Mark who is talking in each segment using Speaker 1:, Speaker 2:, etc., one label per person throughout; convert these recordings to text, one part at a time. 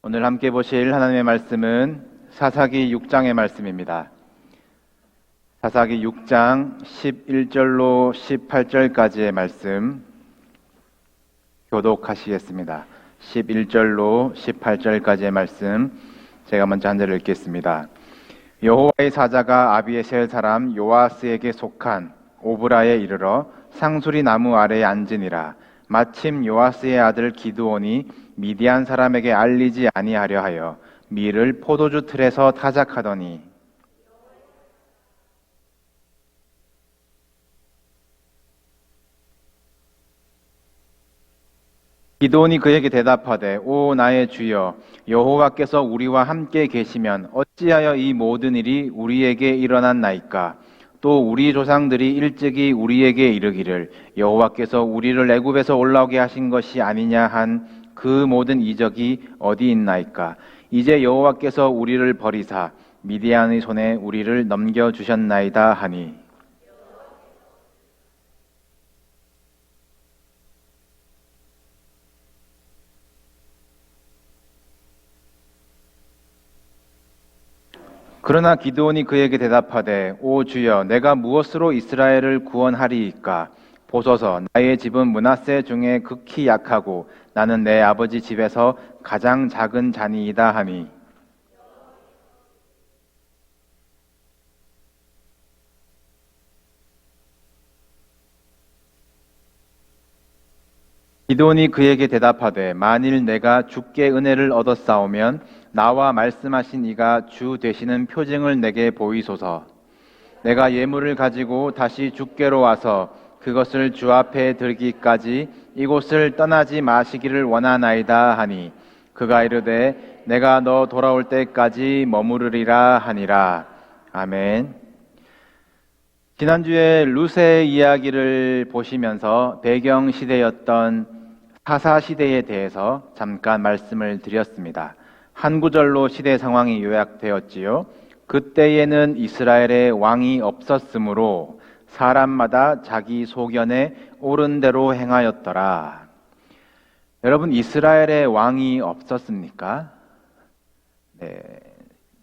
Speaker 1: 오늘 함께 보실 하나님의 말씀은 사사기 6장의 말씀입니다. 사사기 6장 11절로 18절까지의 말씀 교독하시겠습니다. 11절로 18절까지의 말씀 제가 먼저 한 절을 읽겠습니다. 여호와의 사자가 아비에셀 사람 요아스에게 속한 오브라에 이르러 상수리 나무 아래에 앉으니라. 마침 요아스의 아들 기드온이 미디안 사람에게 알리지 아니하려 하여 밀을 포도주 틀에서 타작하더니 기드온이 그에게 대답하되 오 나의 주여 여호와께서 우리와 함께 계시면 어찌하여 이 모든 일이 우리에게 일어났나이까. 또 우리 조상들이 일찍이 우리에게 이르기를 여호와께서 우리를 애굽에서 올라오게 하신 것이 아니냐 한 그 모든 이적이 어디 있나이까. 이제 여호와께서 우리를 버리사 미디안의 손에 우리를 넘겨주셨나이다 하니. 그러나 기드온이 그에게 대답하되 오 주여 내가 무엇으로 이스라엘을 구원하리이까. 보소서 나의 집은 므낫세 중에 극히 약하고 나는 내 아버지 집에서 가장 작은 자니이다 하니. 기드온이 그에게 대답하되 만일 내가 주께 은혜를 얻었사오면 나와 말씀하신 이가 주 되시는 표징을 내게 보이소서. 내가 예물을 가지고 다시 주께로 와서 그것을 주 앞에 들기까지 이곳을 떠나지 마시기를 원하나이다 하니. 그가 이르되 내가 너 돌아올 때까지 머무르리라 하니라. 아멘. 지난주에 룻의 이야기를 보시면서 배경 시대였던 사사 시대에 대해서 잠깐 말씀을 드렸습니다. 한 구절로 시대 상황이 요약되었지요. 그때에는 이스라엘의 왕이 없었으므로 사람마다 자기 소견에 옳은 대로 행하였더라. 여러분, 이스라엘의 왕이 없었습니까? 네,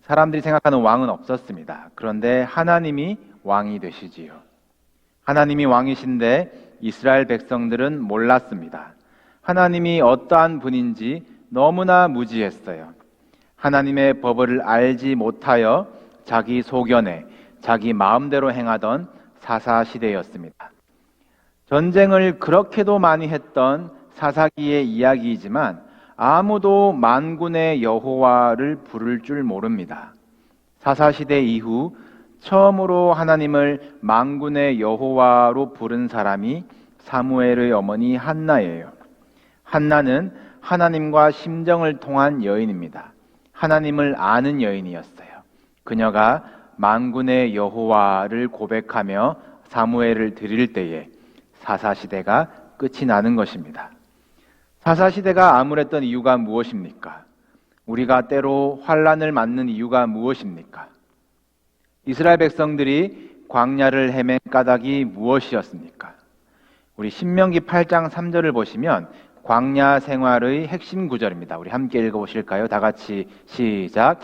Speaker 1: 사람들이 생각하는 왕은 없었습니다. 그런데 하나님이 왕이 되시지요. 하나님이 왕이신데 이스라엘 백성들은 몰랐습니다. 하나님이 어떠한 분인지 너무나 무지했어요. 하나님의 법을 알지 못하여 자기 소견에 자기 마음대로 행하던 사사 시대였습니다. 전쟁을 그렇게도 많이 했던 사사기의 이야기이지만 아무도 만군의 여호와를 부를 줄 모릅니다. 사사 시대 이후 처음으로 하나님을 만군의 여호와로 부른 사람이 사무엘의 어머니 한나예요. 한나는 하나님과 심정을 통한 여인입니다. 하나님을 아는 여인이었어요. 그녀가 만군의 여호와를 고백하며 사무엘을 드릴 때에 사사시대가 끝이 나는 것입니다. 사사시대가 암울했던 이유가 무엇입니까? 우리가 때로 환난을 맞는 이유가 무엇입니까? 이스라엘 백성들이 광야를 헤맨 까닭이 무엇이었습니까? 우리 신명기 8장 3절을 보시면 광야 생활의 핵심 구절입니다. 우리 함께 읽어보실까요? 다 같이 시작.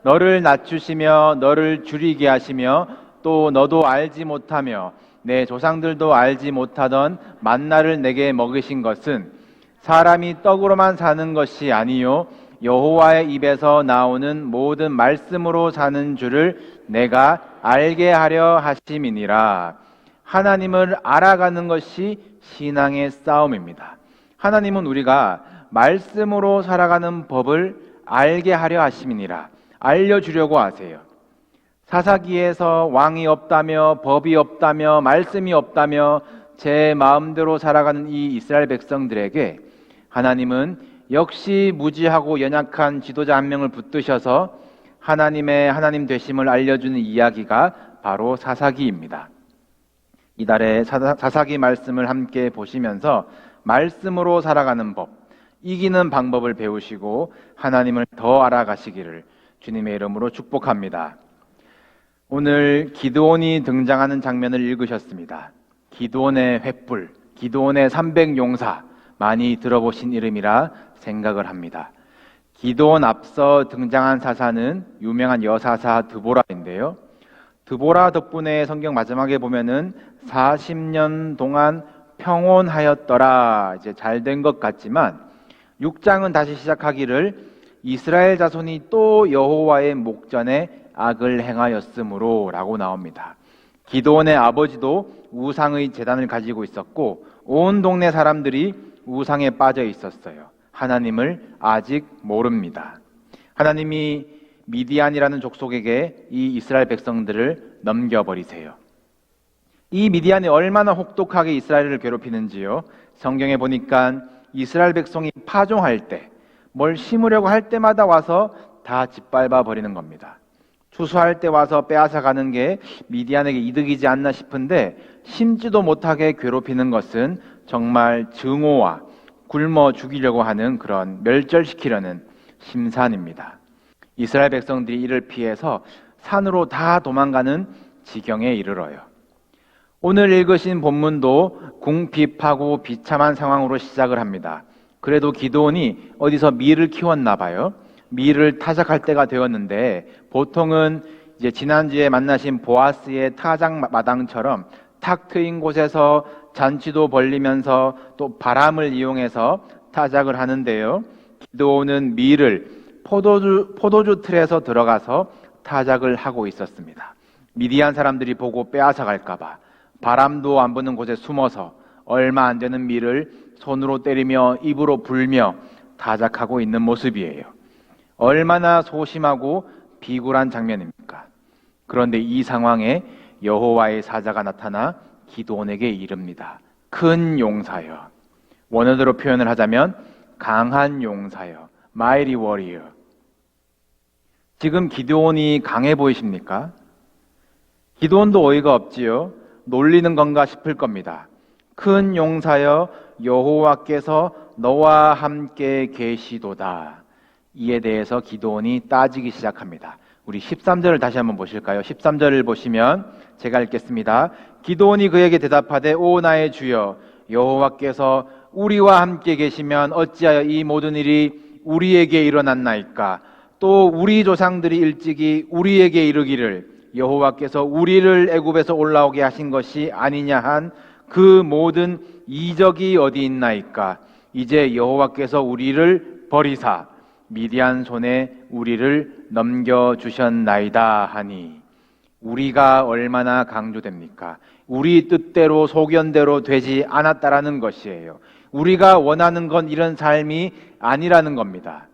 Speaker 1: 너를 낮추시며 너를 줄이게 하시며 또 너도 알지 못하며 내 조상들도 알지 못하던 만나를 내게 먹이신 것은 사람이 떡으로만 사는 것이 아니요 여호와의 입에서 나오는 모든 말씀으로 사는 줄을 내가 알게 하려 하심이니라. 하나님을 알아가는 것이 신앙의 싸움입니다. 하나님은 우리가 말씀으로 살아가는 법을 알게 하려 하심이니라. 알려주려고 하세요. 사사기에서 왕이 없다며 법이 없다며 말씀이 없다며 제 마음대로 살아가는 이 이스라엘 백성들에게 하나님은 역시 무지하고 연약한 지도자 한 명을 붙드셔서 하나님의 하나님 되심을 알려주는 이야기가 바로 사사기입니다. 이달의 사사기 말씀을 함께 보시면서 말씀으로 살아가는 법, 이기는 방법을 배우시고 하나님을 더 알아가시기를 주님의 이름으로 축복합니다. 오늘 기드온이 등장하는 장면을 읽으셨습니다. 기드온의 횃불, 기드온의 300용사, 많이 들어보신 이름이라 생각을 합니다. 기드온 앞서 등장한 사사는 유명한 여사사 드보라인데요. 드보라 덕분에 성경 마지막에 보면은 40년 동안 평온하였더라. 이제 잘 된 것 같지만 6장은 다시 시작하기를 이스라엘 자손이 또 여호와의 목전에 악을 행하였으므로 라고 나옵니다. 기드온의 아버지도 우상의 제단을 가지고 있었고 온 동네 사람들이 우상에 빠져 있었어요. 하나님을 아직 모릅니다. 하나님이 미디안이라는 족속에게 이 이스라엘 백성들을 넘겨버리세요. 이 미디안이 얼마나 혹독하게 이스라엘을 괴롭히는지요. 성경에 보니까 이스라엘 백성이 파종할 때, 뭘 심으려고 할 때마다 와서 다 짓밟아 버리는 겁니다. 추수할 때 와서 빼앗아 가는 게 미디안에게 이득이지 않나 싶은데 심지도 못하게 괴롭히는 것은 정말 증오와 굶어 죽이려고 하는 그런 멸절시키려는 심산입니다. 이스라엘 백성들이 이를 피해서 산으로 다 도망가는 지경에 이르러요. 오늘 읽으신 본문도 궁핍하고 비참한 상황으로 시작을 합니다. 그래도 기드온이 어디서 밀을 키웠나 봐요. 밀을 타작할 때가 되었는데 보통은 이제 지난주에 만나신 보아스의 타작 마당처럼 탁 트인 곳에서 잔치도 벌리면서 또 바람을 이용해서 타작을 하는데요. 기드온은 밀을 포도주 틀에서 들어가서 타작을 하고 있었습니다. 미디안 사람들이 보고 빼앗아 갈까봐 바람도 안 부는 곳에 숨어서 얼마 안 되는 밀을 손으로 때리며 입으로 불며 타작하고 있는 모습이에요. 얼마나 소심하고 비굴한 장면입니까? 그런데 이 상황에 여호와의 사자가 나타나 기드온에게 이릅니다. 큰 용사여. 원어대로 표현을 하자면 강한 용사여. Mighty warrior. 지금 기드온이 강해 보이십니까? 기드온도 어이가 없지요. 놀리는 건가 싶을 겁니다. 큰 용사여 여호와께서 너와 함께 계시도다. 이에 대해서 기드온이 따지기 시작합니다. 우리 13절을 다시 한번 보실까요? 13절을 보시면 제가 읽겠습니다. 기드온이 그에게 대답하되 오 나의 주여 여호와께서 우리와 함께 계시면 어찌하여 이 모든 일이 우리에게 일어났나이까? 또 우리 조상들이 일찍이 우리에게 이르기를 여호와께서 우리를 애굽에서 올라오게 하신 것이 아니냐 한 그 모든 이적이 어디 있나이까? 이제 여호와께서 우리를 버리사 미디안 손에 우리를 넘겨주셨나이다 하니 우리가 얼마나 강조됩니까? 우리 뜻대로 소견대로 되지 않았다라는 것이에요. 우리가 원하는 건 이런 삶이 아니라는 겁니다.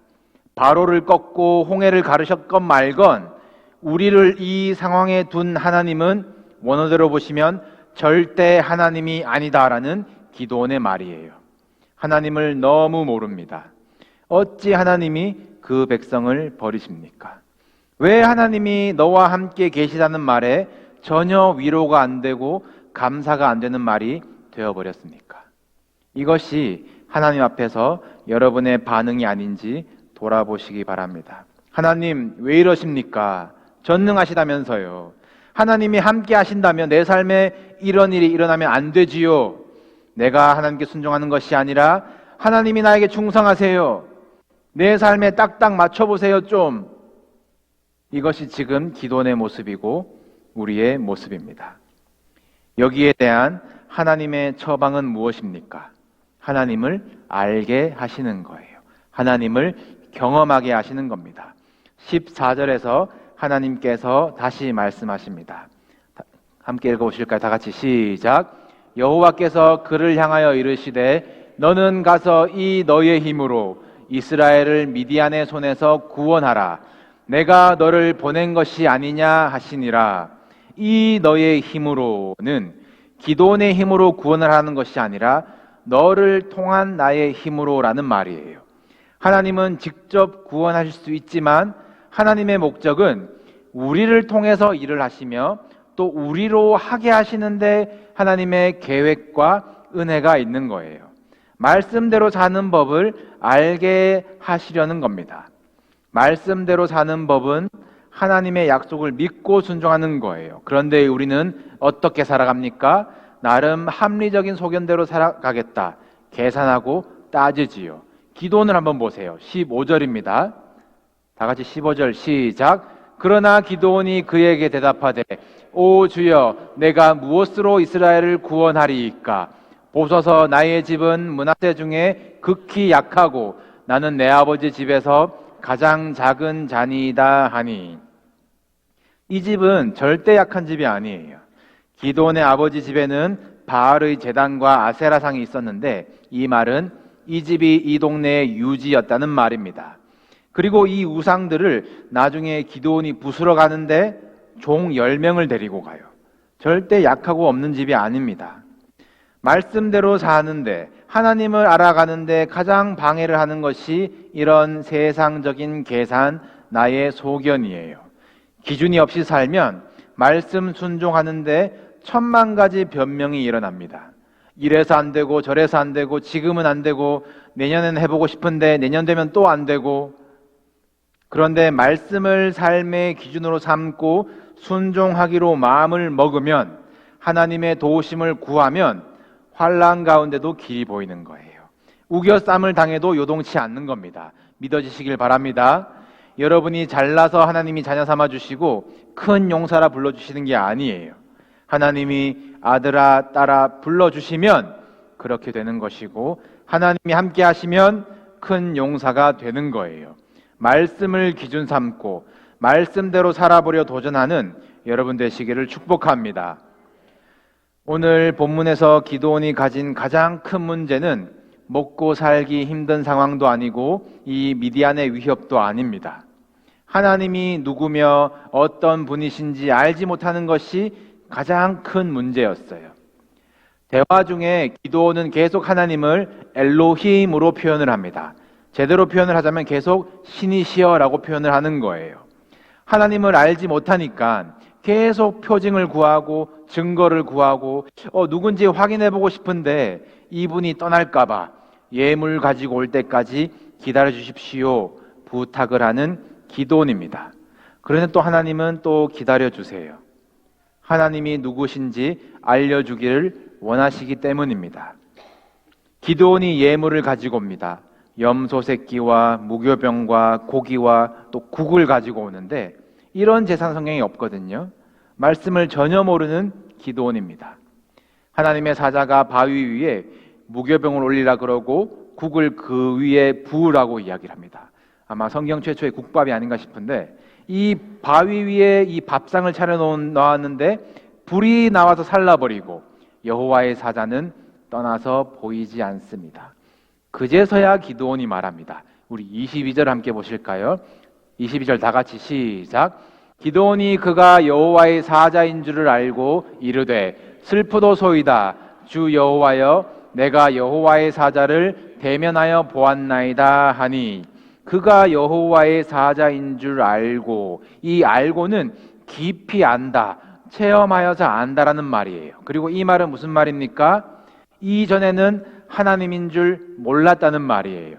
Speaker 1: 바로를 꺾고 홍해를 가르셨건 말건 우리를 이 상황에 둔 하나님은 원어대로 보시면 절대 하나님이 아니다라는 기드온의 말이에요. 하나님을 너무 모릅니다. 어찌 하나님이 그 백성을 버리십니까? 왜 하나님이 너와 함께 계시다는 말에 전혀 위로가 안 되고 감사가 안 되는 말이 되어버렸습니까? 이것이 하나님 앞에서 여러분의 반응이 아닌지 돌아보시기 바랍니다. 하나님 왜 이러십니까? 전능하시다면서요. 하나님이 함께 하신다면 내 삶에 이런 일이 일어나면 안 되지요. 내가 하나님께 순종하는 것이 아니라 하나님이 나에게 충성하세요. 내 삶에 딱딱 맞춰보세요 좀. 이것이 지금 기도원의 모습이고 우리의 모습입니다. 여기에 대한 하나님의 처방은 무엇입니까? 하나님을 알게 하시는 거예요. 하나님을 경험하게 하시는 겁니다. 14절에서 하나님께서 다시 말씀하십니다. 함께 읽어보실까요? 다 같이 시작. 여호와께서 그를 향하여 이르시되 너는 가서 이 너의 힘으로 이스라엘을 미디안의 손에서 구원하라. 내가 너를 보낸 것이 아니냐 하시니라. 이 너의 힘으로는 기도원의 힘으로 구원을 하는 것이 아니라 너를 통한 나의 힘으로라는 말이에요. 하나님은 직접 구원하실 수 있지만 하나님의 목적은 우리를 통해서 일을 하시며 또 우리로 하게 하시는데 하나님의 계획과 은혜가 있는 거예요. 말씀대로 사는 법을 알게 하시려는 겁니다. 말씀대로 사는 법은 하나님의 약속을 믿고 순종하는 거예요. 그런데 우리는 어떻게 살아갑니까? 나름 합리적인 소견대로 살아가겠다. 계산하고 따지지요. 기도원을 한번 보세요. 15절입니다. 다 같이 15절 시작. 그러나 기도원이 그에게 대답하되 오 주여 내가 무엇으로 이스라엘을 구원하리이까? 보소서 나의 집은 므낫세 중에 극히 약하고 나는 내 아버지 집에서 가장 작은 자니이다 하니, 이 집은 절대 약한 집이 아니에요. 기드온의 아버지 집에는 바알의 제단과 아세라상이 있었는데 이 말은 이 집이 이 동네의 유지였다는 말입니다. 그리고 이 우상들을 나중에 기드온이 부수러 가는데 종 10명을 데리고 가요. 절대 약하고 없는 집이 아닙니다. 말씀대로 사는데, 하나님을 알아가는데 가장 방해를 하는 것이 이런 세상적인 계산, 나의 소견이에요. 기준이 없이 살면 말씀 순종하는데 1000만가지 변명이 일어납니다. 이래서 안 되고 저래서 안 되고 지금은 안 되고 내년엔 해보고 싶은데 내년 되면 또 안 되고, 그런데 말씀을 삶의 기준으로 삼고 순종하기로 마음을 먹으면, 하나님의 도우심을 구하면 환난 가운데도 길이 보이는 거예요. 우겨쌈을 당해도 요동치 않는 겁니다. 믿어지시길 바랍니다. 여러분이 잘나서 하나님이 자녀 삼아 주시고 큰 용사라 불러주시는 게 아니에요. 하나님이 아들아 딸아 불러주시면 그렇게 되는 것이고, 하나님이 함께 하시면 큰 용사가 되는 거예요. 말씀을 기준 삼고 말씀대로 살아보려 도전하는 여러분 되시기를 축복합니다. 오늘 본문에서 기드온이 가진 가장 큰 문제는 먹고 살기 힘든 상황도 아니고 이 미디안의 위협도 아닙니다. 하나님이 누구며 어떤 분이신지 알지 못하는 것이 가장 큰 문제였어요. 대화 중에 기드온은 계속 하나님을 엘로힘으로 표현을 합니다. 제대로 표현을 하자면 계속 신이시여라고 표현을 하는 거예요. 하나님을 알지 못하니까 계속 표징을 구하고 증거를 구하고 누군지 확인해보고 싶은데 이분이 떠날까봐 예물 가지고 올 때까지 기다려 주십시오 부탁을 하는 기드온입니다. 그런데 또 하나님은 또 기다려 주세요. 하나님이 누구신지 알려주기를 원하시기 때문입니다. 기드온이 예물을 가지고 옵니다. 염소 새끼와 무교병과 고기와 또 국을 가지고 오는데 이런 제사 성경이 없거든요. 말씀을 전혀 모르는 기드온입니다. 하나님의 사자가 바위 위에 무교병을 올리라 그러고 국을 그 위에 부으라고 이야기를 합니다. 아마 성경 최초의 국밥이 아닌가 싶은데, 이 바위 위에 이 밥상을 차려놓았는데 불이 나와서 살라버리고 여호와의 사자는 떠나서 보이지 않습니다. 그제서야 기드온이 말합니다. 우리 22절 함께 보실까요? 22절 다 같이 시작. 기드온이 그가 여호와의 사자인 줄을 알고 이르되 슬프도소이다. 주 여호와여 내가 여호와의 사자를 대면하여 보았나이다 하니, 그가 여호와의 사자인 줄 알고, 이 알고는 깊이 안다, 체험하여서 안다라는 말이에요. 그리고 이 말은 무슨 말입니까? 이전에는 하나님인 줄 몰랐다는 말이에요.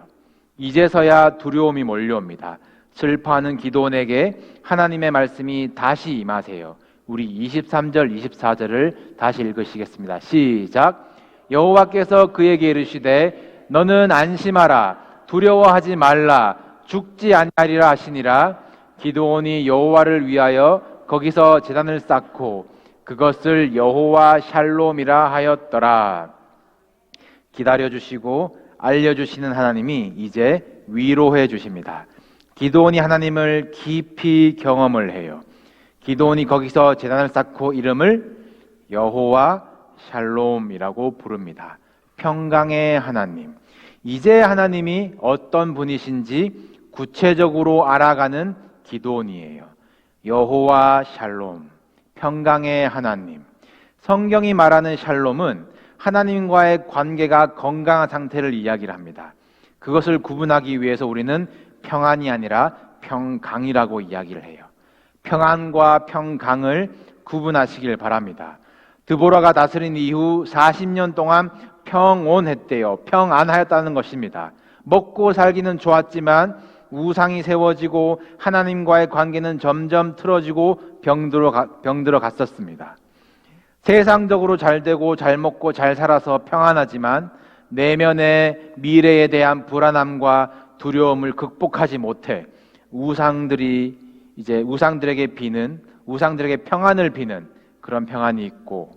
Speaker 1: 이제서야 두려움이 몰려옵니다. 슬퍼하는 기드온에게 하나님의 말씀이 다시 임하세요. 우리 23절, 24절을 다시 읽으시겠습니다. 시작. 여호와께서 그에게 이르시되 너는 안심하라, 두려워하지 말라, 죽지 아니하리라 하시니라. 기드온이 여호와를 위하여 거기서 제단을 쌓고 그것을 여호와 샬롬이라 하였더라. 기다려주시고 알려주시는 하나님이 이제 위로해 주십니다. 기드온이 하나님을 깊이 경험을 해요. 기드온이 거기서 제단을 쌓고 이름을 여호와 샬롬이라고 부릅니다. 평강의 하나님. 이제 하나님이 어떤 분이신지 구체적으로 알아가는 기드온이에요. 여호와 샬롬, 평강의 하나님. 성경이 말하는 샬롬은 하나님과의 관계가 건강한 상태를 이야기를 합니다. 그것을 구분하기 위해서 우리는 평안이 아니라 평강이라고 이야기를 해요. 평안과 평강을 구분하시길 바랍니다. 드보라가 다스린 이후 40년 동안 평온했대요. 평안하였다는 것입니다. 먹고 살기는 좋았지만 우상이 세워지고 하나님과의 관계는 점점 틀어지고 병들어 갔었습니다. 세상적으로 잘 되고 잘 먹고 잘 살아서 평안하지만 내면의 미래에 대한 불안함과 두려움을 극복하지 못해 우상들에게 평안을 비는 그런 평안이 있고,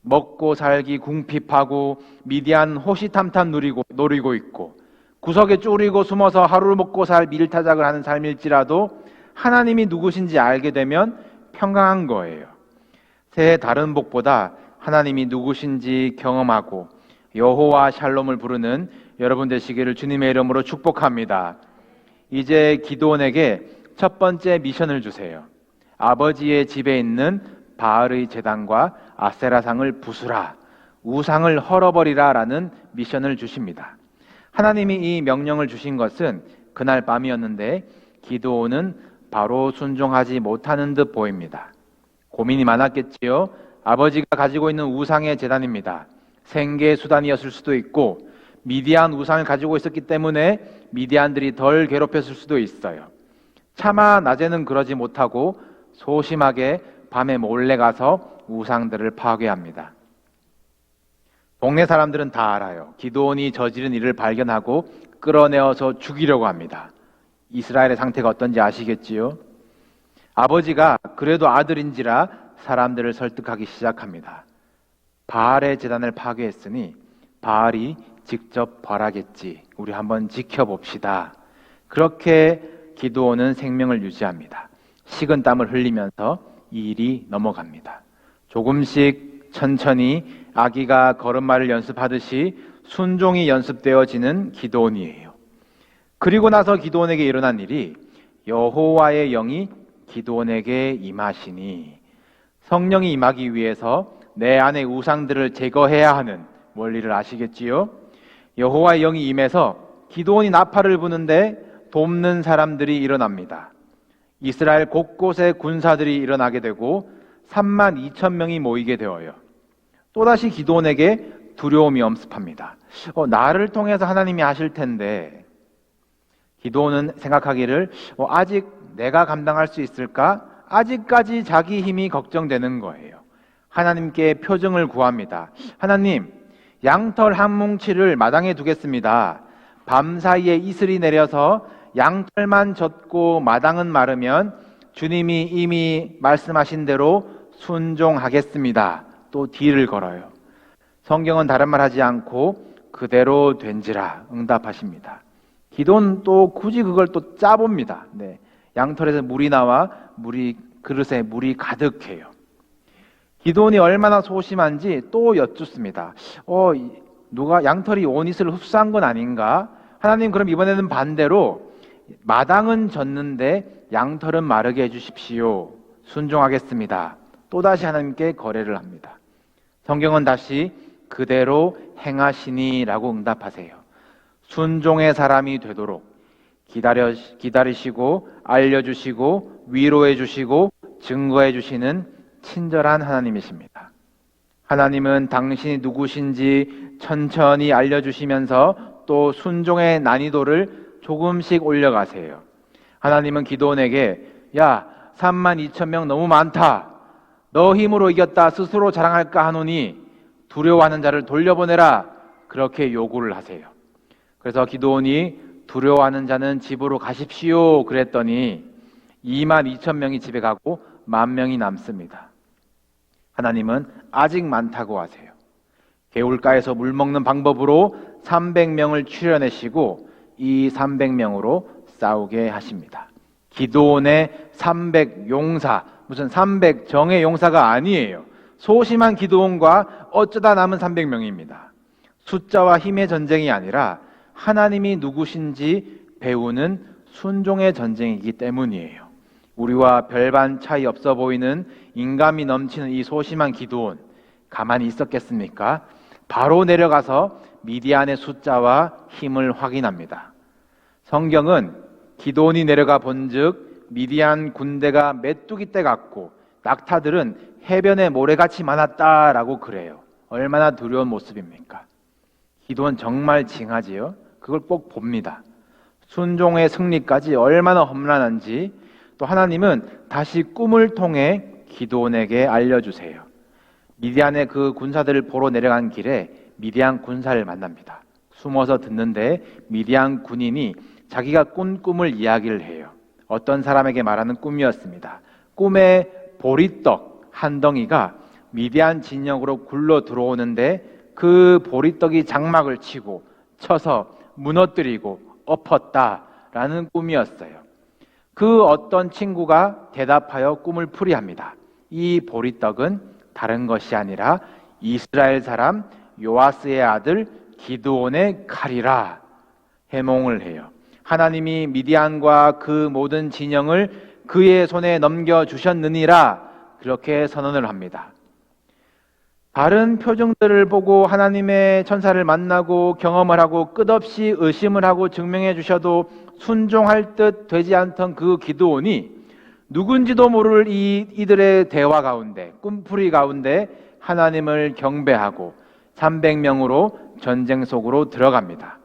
Speaker 1: 먹고 살기 궁핍하고 미디안 호시탐탐 노리고 있고, 구석에 쪼리고 숨어서 하루를 먹고 살 밀타작을 하는 삶일지라도 하나님이 누구신지 알게 되면 평강한 거예요. 새해 다른 복보다 하나님이 누구신지 경험하고 여호와 샬롬을 부르는 여러분 되시기를 주님의 이름으로 축복합니다. 이제 기드온에게 첫 번째 미션을 주세요. 아버지의 집에 있는 바알의 제단과 아세라상을 부수라, 우상을 헐어버리라 라는 미션을 주십니다. 하나님이 이 명령을 주신 것은 그날 밤이었는데 기드온은 바로 순종하지 못하는 듯 보입니다. 고민이 많았겠지요. 아버지가 가지고 있는 우상의 제단입니다. 생계 수단이었을 수도 있고, 미디안 우상을 가지고 있었기 때문에 미디안들이 덜 괴롭혔을 수도 있어요. 차마 낮에는 그러지 못하고 소심하게 밤에 몰래 가서 우상들을 파괴합니다. 동네 사람들은 다 알아요. 기드온이 저지른 일을 발견하고 끌어내어서 죽이려고 합니다. 이스라엘의 상태가 어떤지 아시겠지요? 아버지가 그래도 아들인지라 사람들을 설득하기 시작합니다. 바알의 제단을 파괴했으니 바알이 직접 벌하겠지. 우리 한번 지켜봅시다. 그렇게 기드온은 생명을 유지합니다. 식은땀을 흘리면서 이 일이 넘어갑니다. 조금씩 천천히 아기가 걸음마를 연습하듯이 순종이 연습되어지는 기드온이에요. 그리고 나서 기드온에게 일어난 일이 여호와의 영이 기드온에게 임하시니, 성령이 임하기 위해서 내 안의 우상들을 제거해야 하는 원리를 아시겠지요? 여호와의 영이 임해서 기드온이 나팔을 부는데 돕는 사람들이 일어납니다. 이스라엘 곳곳에 군사들이 일어나게 되고 32,000명이 모이게 되어요. 또다시 기드온에게 두려움이 엄습합니다. 나를 통해서 하나님이 하실 텐데, 기드온은 생각하기를 아직 내가 감당할 수 있을까? 아직까지 자기 힘이 걱정되는 거예요. 하나님께 표정을 구합니다. 하나님, 양털 한 뭉치를 마당에 두겠습니다. 밤사이에 이슬이 내려서 양털만 젖고 마당은 마르면 주님이 이미 말씀하신 대로 순종하겠습니다. 또 뒤를 걸어요. 성경은 다른 말 하지 않고 그대로 된지라 응답하십니다. 기도는 또 굳이 그걸 또 짜봅니다. 양털에서 물이 나와 그릇에 물이 가득해요. 기드온이 얼마나 소심한지 또 여쭙습니다. 누가 양털이 온 이슬을 흡수한 건 아닌가? 하나님, 그럼 이번에는 반대로 마당은 젖는데 양털은 마르게 해주십시오. 순종하겠습니다. 또다시 하나님께 거래를 합니다. 성경은 다시 그대로 행하시니 라고 응답하세요. 순종의 사람이 되도록 기다리시고 알려주시고 위로해 주시고 증거해 주시는 친절한 하나님이십니다. 하나님은 당신이 누구신지 천천히 알려주시면서 또 순종의 난이도를 조금씩 올려가세요. 하나님은 기드온에게 32,000명 너무 많다. 너 힘으로 이겼다 스스로 자랑할까 하노니 두려워하는 자를 돌려보내라. 그렇게 요구를 하세요. 그래서 기드온이 두려워하는 자는 집으로 가십시오 그랬더니 22,000명이 집에 가고 10,000명이 남습니다. 하나님은 아직 많다고 하세요. 개울가에서 물 먹는 방법으로 300명을 추려내시고 이 300명으로 싸우게 하십니다. 기드온의 300용사, 무슨 300정의 용사가 아니에요. 소심한 기드온과 어쩌다 남은 300명입니다. 숫자와 힘의 전쟁이 아니라 하나님이 누구신지 배우는 순종의 전쟁이기 때문이에요. 우리와 별반 차이 없어 보이는 인감이 넘치는 이 소심한 기드온, 가만히 있었겠습니까? 바로 내려가서 미디안의 숫자와 힘을 확인합니다. 성경은 기드온이 내려가 본즉 미디안 군대가 메뚜기 떼 같고 낙타들은 해변에 모래같이 많았다라고 그래요. 얼마나 두려운 모습입니까? 기드온 정말 징하지요? 그걸 꼭 봅니다. 순종의 승리까지 얼마나 험난한지 또 하나님은 다시 꿈을 통해 기드온에게 알려주세요. 미디안의 그 군사들을 보러 내려간 길에 미디안 군사를 만납니다. 숨어서 듣는데 미디안 군인이 자기가 꾼 꿈을 이야기를 해요. 어떤 사람에게 말하는 꿈이었습니다. 꿈에 보리떡 한 덩이가 미디안 진영으로 굴러 들어오는데 그 보리떡이 장막을 치고 쳐서 무너뜨리고 엎었다라는 꿈이었어요. 그 어떤 친구가 대답하여 꿈을 풀이합니다. 이 보리떡은 다른 것이 아니라 이스라엘 사람 요아스의 아들 기드온의 칼이라 해몽을 해요. 하나님이 미디안과 그 모든 진영을 그의 손에 넘겨주셨느니라 그렇게 선언을 합니다. 다른 표정들을 보고 하나님의 천사를 만나고 경험을 하고 끝없이 의심을 하고 증명해 주셔도 순종할 듯 되지 않던 그 기드온이 누군지도 모를 이들의 대화 가운데 꿈풀이 가운데 하나님을 경배하고 300명으로 전쟁 속으로 들어갑니다.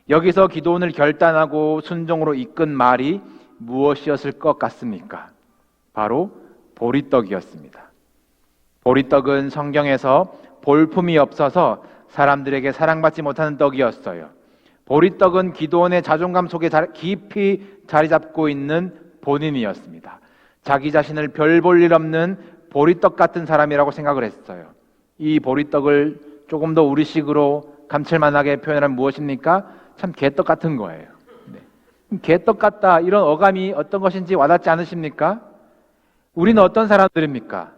Speaker 1: 여기서 기드온을 결단하고 순종으로 이끈 말이 무엇이었을 것 같습니까? 바로 보리떡이었습니다. 보리떡은 성경에서 볼품이 없어서 사람들에게 사랑받지 못하는 떡이었어요. 보리떡은 기드온의 자존감 속에 깊이 자리 잡고 있는 본인이었습니다. 자기 자신을 별 볼 일 없는 보리떡 같은 사람이라고 생각을 했어요. 이 보리떡을 조금 더 우리식으로 감칠만하게 표현하면 무엇입니까? 참 개떡 같은 거예요. 네. 개떡 같다 이런 어감이 어떤 것인지 와닿지 않으십니까? 우리는 어떤 사람들입니까?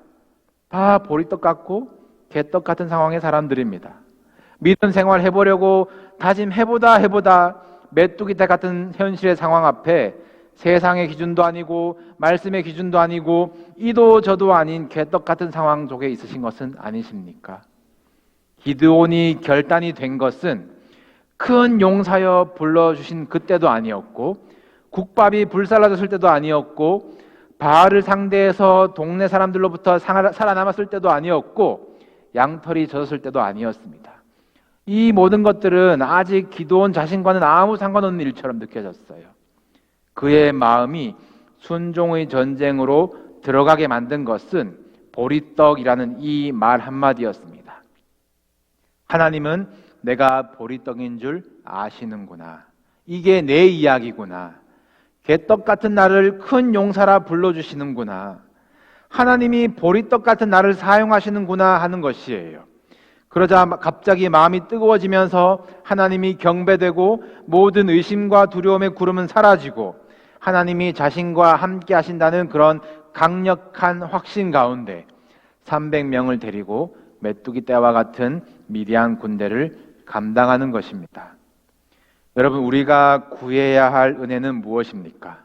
Speaker 1: 다 보리떡 같고 개떡 같은 상황의 사람들입니다. 믿음 생활 해보려고 다짐해보다 메뚜기 떼 같은 현실의 상황 앞에 세상의 기준도 아니고 말씀의 기준도 아니고 이도 저도 아닌 개떡 같은 상황 속에 있으신 것은 아니십니까? 기드온이 결단이 된 것은 큰 용사여 불러주신 그때도 아니었고 국밥이 불살라졌을 때도 아니었고 바알을 상대해서 동네 사람들로부터 살아남았을 때도 아니었고 양털이 젖었을 때도 아니었습니다. 이 모든 것들은 아직 기드온 자신과는 아무 상관없는 일처럼 느껴졌어요. 그의 마음이 순종의 전쟁으로 들어가게 만든 것은 보리떡이라는 이 말 한마디였습니다. 하나님은 내가 보리떡인 줄 아시는구나. 이게 내 이야기구나. 개떡 같은 나를 큰 용사라 불러주시는구나. 하나님이 보리떡 같은 나를 사용하시는구나 하는 것이에요. 그러자 갑자기 마음이 뜨거워지면서 하나님이 경배되고 모든 의심과 두려움의 구름은 사라지고 하나님이 자신과 함께 하신다는 그런 강력한 확신 가운데 300명을 데리고 메뚜기 떼와 같은 미디안 군대를 감당하는 것입니다. 여러분, 우리가 구해야 할 은혜는 무엇입니까?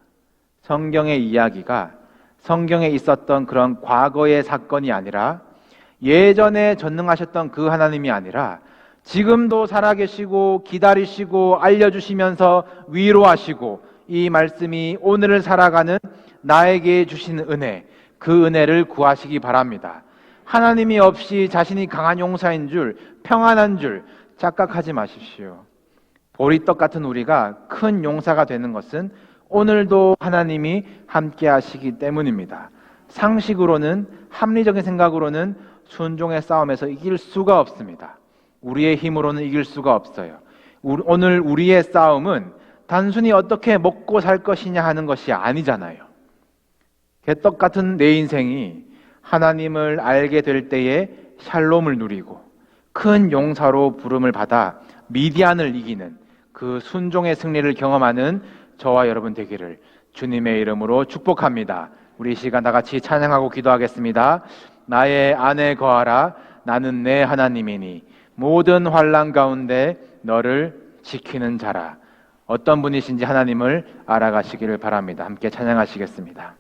Speaker 1: 성경의 이야기가 성경에 있었던 그런 과거의 사건이 아니라 예전에 전능하셨던 그 하나님이 아니라 지금도 살아계시고 기다리시고 알려주시면서 위로하시고 이 말씀이 오늘을 살아가는 나에게 주신 은혜, 그 은혜를 구하시기 바랍니다. 하나님이 없이 자신이 강한 용사인 줄, 평안한 줄 착각하지 마십시오. 보리떡 같은 우리가 큰 용사가 되는 것은 오늘도 하나님이 함께 하시기 때문입니다. 상식으로는, 합리적인 생각으로는 순종의 싸움에서 이길 수가 없습니다. 우리의 힘으로는 이길 수가 없어요. 오늘 우리의 싸움은 단순히 어떻게 먹고 살 것이냐 하는 것이 아니잖아요. 개떡 같은 내 인생이 하나님을 알게 될 때에 샬롬을 누리고 큰 용사로 부름을 받아 미디안을 이기는 그 순종의 승리를 경험하는 저와 여러분 되기를 주님의 이름으로 축복합니다. 우리 이 시간 다 같이 찬양하고 기도하겠습니다. 나의 안에 거하라. 나는 내 하나님이니 모든 환난 가운데 너를 지키는 자라. 어떤 분이신지 하나님을 알아가시기를 바랍니다. 함께 찬양하시겠습니다.